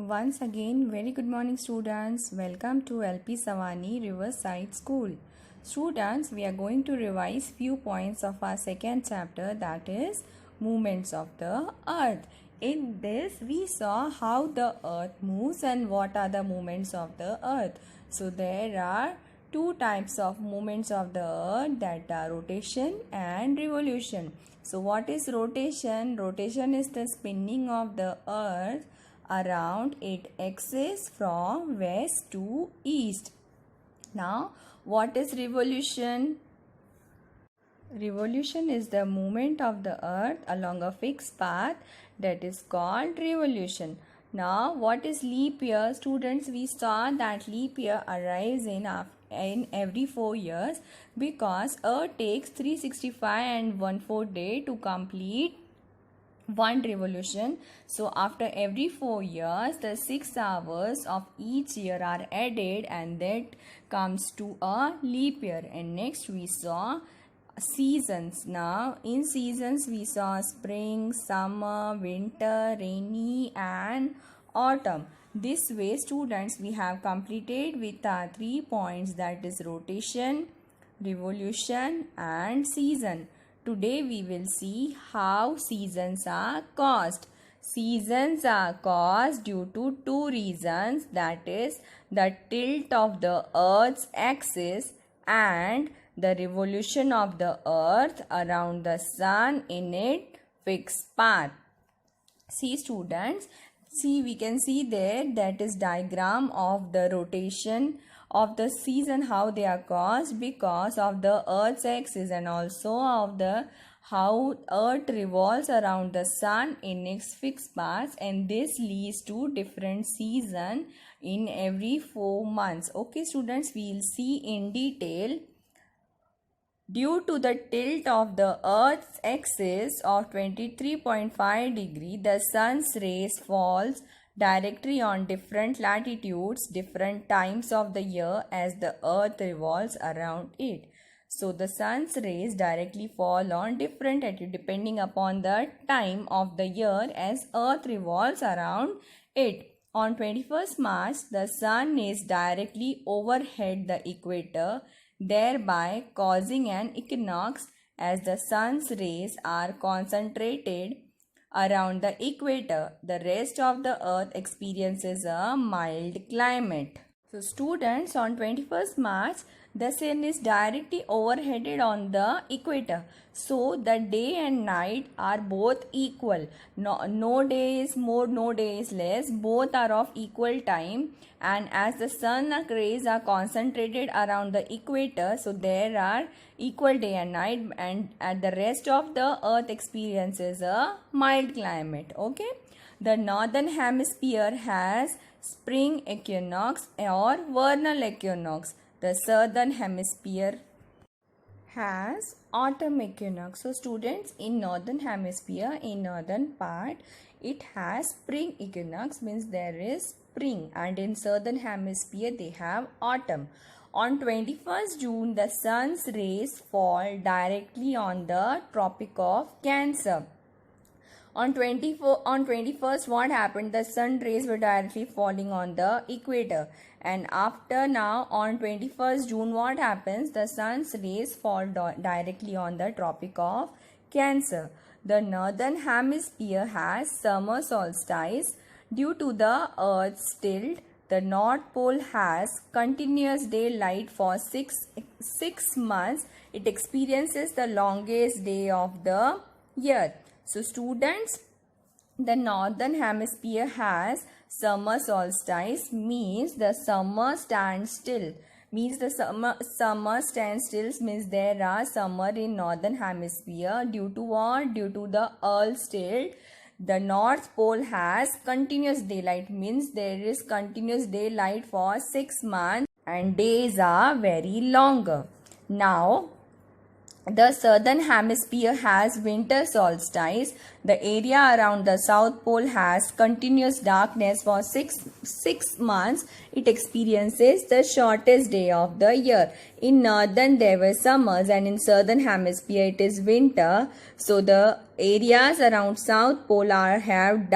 Once again, very good morning students. Welcome to LP Savani Riverside School. Students, we are going to revise few points of our second chapter, that is movements of the earth. In this, we saw how the earth moves and what are the movements of the earth. So there are two types of movements of the earth, that are rotation and revolution. So what is rotation? Rotation is the spinning of the earth around its axis from west to east. Now, what is revolution? Revolution is the movement of the earth along a fixed path, that is called revolution. Now, what is leap year? Students, we saw that leap year arrives in every 4 years because earth takes 365 and 1/4 day to complete one revolution. So after every 4 years, the 6 hours of each year are added, and that comes to a leap year. And next we saw seasons. Now in seasons we saw spring, summer, winter, rainy and autumn. This way students, we have completed with our 3 points, that is rotation, revolution and season. Today we will see how seasons are caused. Seasons are caused due to two reasons, that is the tilt of the earth's axis and the revolution of the earth around the sun in its fixed path. See students, we can see there, that is diagram of the rotation of the season, how they are caused because of the earth's axis and also of the how earth revolves around the sun in its fixed paths, and this leads to different season in every 4 months. Okay students, we will see in detail. Due to the tilt of the earth's axis of 23.5 degree, the sun's rays falls directly on different latitudes, different times of the year as the earth revolves around it. So the sun's rays directly fall on different latitudes depending upon the time of the year as earth revolves around it. On 21st March, the sun is directly overhead the equator, thereby causing an equinox as the sun's rays are concentrated around the equator. The rest of the earth experiences a mild climate. So students, on 21st March, the sun is directly overheaded on the equator. So the day and night are both equal. No day is more, no day is less. Both are of equal time. And as the sun rays are concentrated around the equator, so there are equal day and night, and at the rest of the earth experiences a mild climate. Okay. The northern hemisphere has spring equinox or vernal equinox. The southern hemisphere has autumn equinox. So students, in northern hemisphere, in northern part, it has spring equinox, means there is spring, and in southern hemisphere they have autumn. On 21st June, the sun's rays fall directly on the Tropic of Cancer. On 21st, what happened? The sun rays were directly falling on the equator. And after now, on 21st June, what happens? The sun's rays fall directly on the Tropic of Cancer. The northern hemisphere has summer solstice. Due to the earth's tilt, the North Pole has continuous daylight for six months. It experiences the longest day of the year. So students, the northern hemisphere has summer solstice, means the summer stands still. Means the summer stands still means there are summer in northern hemisphere. Due to what? Due to the earth's tilt, the North Pole has continuous daylight, means there is continuous daylight for 6 months and days are very longer. Now, the southern hemisphere has winter solstice. The area around the South Pole has continuous darkness for six months. It experiences the shortest day of the year. In northern there were summers, and in southern hemisphere it is winter. So the areas around South Pole have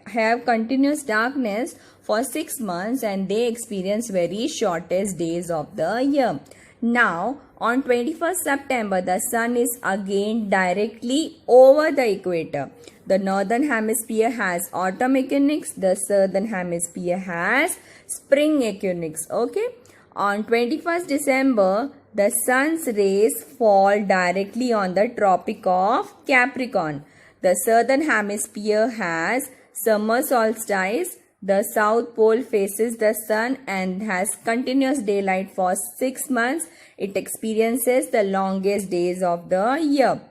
have continuous darkness for 6 months and they experience very shortest days of the year. Now, on 21st September, the sun is again directly over the equator. The northern hemisphere has autumn equinox, the southern hemisphere has spring equinox. Okay. On 21st December, the sun's rays fall directly on the Tropic of Capricorn. The southern hemisphere has summer solstice. The south pole faces the sun and has continuous daylight for 6 months. It experiences the longest days of the year.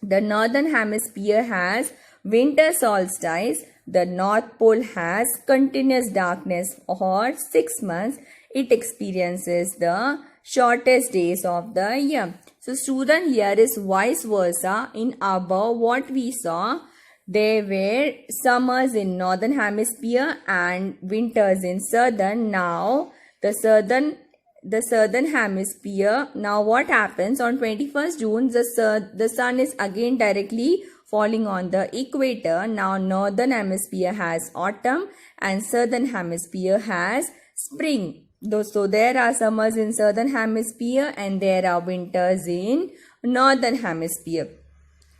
The northern hemisphere has winter solstice. The north pole has continuous darkness for 6 months. It experiences the shortest days of the year. So student, here is vice versa. In above what we saw, there were summers in northern hemisphere and winters in southern. Now the southern hemisphere. Now what happens on 21st June? The sun is again directly falling on the equator. Now northern hemisphere has autumn and southern hemisphere has spring. So there are summers in southern hemisphere and there are winters in northern hemisphere.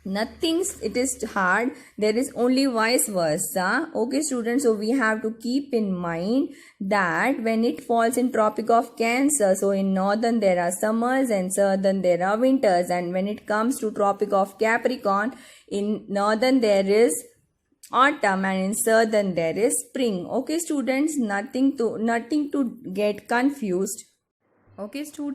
It is hard. There is only vice versa. Okay students, so we have to keep in mind that when it falls in Tropic of Cancer, so in northern there are summers and southern there are winters, and when it comes to Tropic of Capricorn, in northern there is autumn and in southern there is spring. Okay students, nothing to get confused. Okay students.